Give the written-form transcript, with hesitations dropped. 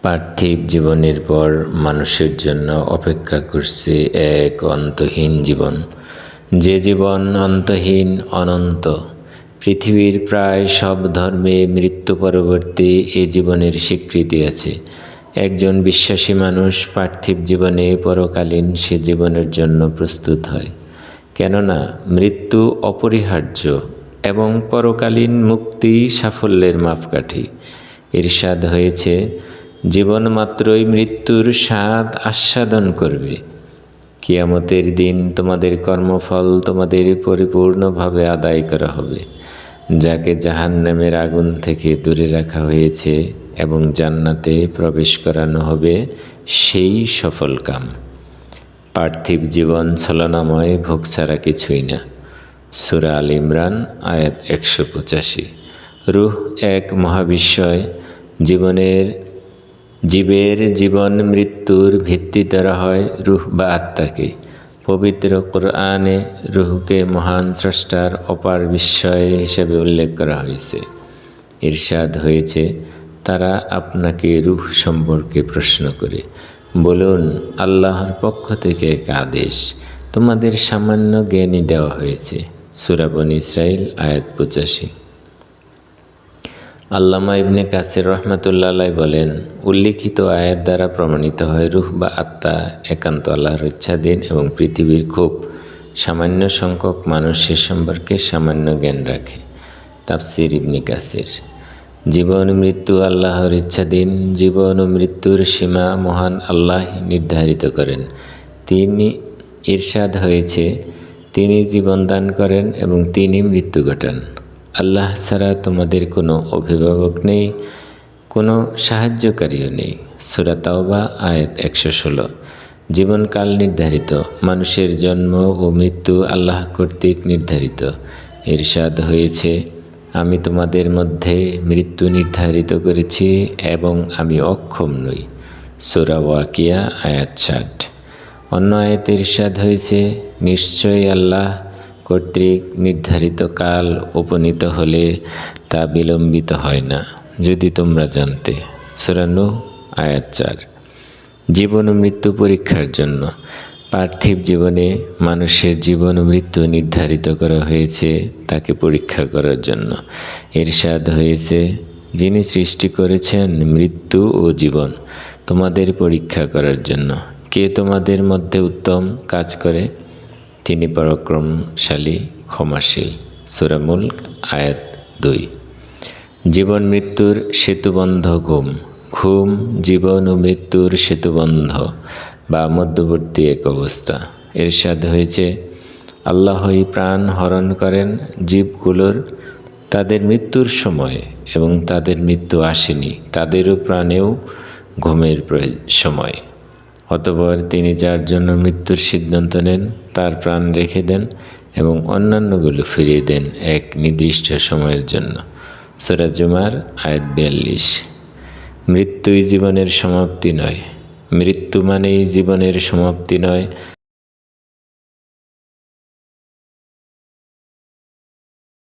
পার্থিব জীবনের পর মানুষের জন্য অপেক্ষা করছে এক অন্তহীন জীবন, যে জীবন অন্তহীন, অনন্ত। পৃথিবীর প্রায় সব ধর্মে মৃত্যু পরবর্তী এ জীবনের স্বীকৃতি আছে। একজন বিশ্বাসী মানুষ পার্থিব জীবনে পরকালীন সে জীবনের জন্য প্রস্তুত হয়, কেননা মৃত্যু অপরিহার্য এবং পরকালীন মুক্তি সাফল্যের মাপকাঠি। ইরশাদ হয়েছে, জীবন মাত্রই মৃত্যুর স্বাদ আস্বাদন করবে। কিয়ামতের দিন তোমাদের কর্মফল তোমাদের পরিপূর্ণভাবে আদায় করা হবে। যাকে জাহান্নামের আগুন থেকে দূরে রাখা হয়েছে এবং জান্নাতে প্রবেশ করানো হবে, সেই সফলকাম। পার্থিব জীবন ছলনাময়, ভোগ ছাড়া কিছুই না। সূরা আল ইমরান আয়াত 185। রূহ এক মহাবিস্ময়। জীবের জীবন মৃত্যুর ভিত্তি ধরা হয় রূহ বা আত্মাকে। পবিত্র কোরআনে রূহকে মহান স্রষ্টার অপার বিস্ময় হিসেবে উল্লেখ করা হয়েছে। ইরশাদ হয়েছে, তারা আপনাকে রূহ সম্পর্কে প্রশ্ন করে, বলুন, আল্লাহর পক্ষ থেকে এক আদেশ, তোমাদের সামান্য জ্ঞানই দেওয়া হয়েছে। সূরা বনী ইসরাইল আয়াত 85। আল্লামা ইবনে কাসির রহমাতুল্লাহ আলাইহি বলেন, উল্লিখিত আয়াত দ্বারা প্রমাণিত হয় রূহ বা আত্মা একান্ত আল্লাহর ইচ্ছাধীন এবং পৃথিবীর খুব সামান্য সংখ্যক মানুষ সে সম্পর্কে সামান্য জ্ঞান রাখে। তাফসির ইবনে কাসির। জীবন মৃত্যু আল্লাহর ইচ্ছাধীন। জীবন ও মৃত্যুর সীমা মহান আল্লাহ নির্ধারিত করেন। তিনি ইরশাদ হয়েছে, তিনি জীবন দান করেন এবং তিনি মৃত্যু ঘটান। আল্লাহ ছাড়া তোমাদের কোনো অভিভাবক নেই, কোনো সাহায্যকারীও নেই। সূরা তাওবা আয়াত 116। জীবনকাল নির্ধারিত। মানুষের জন্ম ও মৃত্যু আল্লাহ কর্তৃক নির্ধারিত। ইরশাদ হয়েছে, আমি তোমাদের মধ্যে মৃত্যু নির্ধারিত করেছি এবং আমি অক্ষম নই। সূরা ওয়াকিয়া আয়াত 60। অন্য আয়াতে ইরশাদ হয়েছে, নিশ্চয়ই আল্লাহ কর্তৃক নির্ধারিত কাল উপনীত হলে তা বিলম্বিত হয় না, যদি তোমরা জানতে। সূরা নূহ আয়াত 4। জীবন ও মৃত্যু পরীক্ষার জন্য। পার্থিব জীবনে মানুষের জীবন ও মৃত্যু নির্ধারিত করা হয়েছে তাকে পরীক্ষা করার জন্য। ইরশাদ হয়েছে, যিনি সৃষ্টি করেছেন মৃত্যু ও জীবন তোমাদের পরীক্ষা করার জন্য। কে তোমাদের মধ্যে উত্তম কাজ করে? তিনি পরাক্রমশালী, ক্ষমাশীল। সূরা মুলক আয়াত 2। জীবন মৃত্যুর সেতুবন্ধ ঘুম। ঘুম জীবন ও মৃত্যুর সেতুবন্ধ বা মধ্যবর্তী এক অবস্থা। ইরশাদ হয়েছে, আল্লাহই প্রাণ হরণ করেন জীবগুলোর তাদের মৃত্যুর সময়, এবং তাদের মৃত্যু আসেনি, তাদেরও প্রাণেও ঘুমের সময়। অতঃপর তিনি যার জন্য মৃত্যুর সিদ্ধান্ত নেন তার প্রাণ রেখে দেন এবং অন্যান্যগুলো ফিরিয়ে দেন এক নির্দিষ্ট সময়ের জন্য। সূরা জুমার আয়াত 42। মৃত্যুই জীবনের সমাপ্তি নয়। মৃত্যু মানেই জীবনের সমাপ্তি নয়।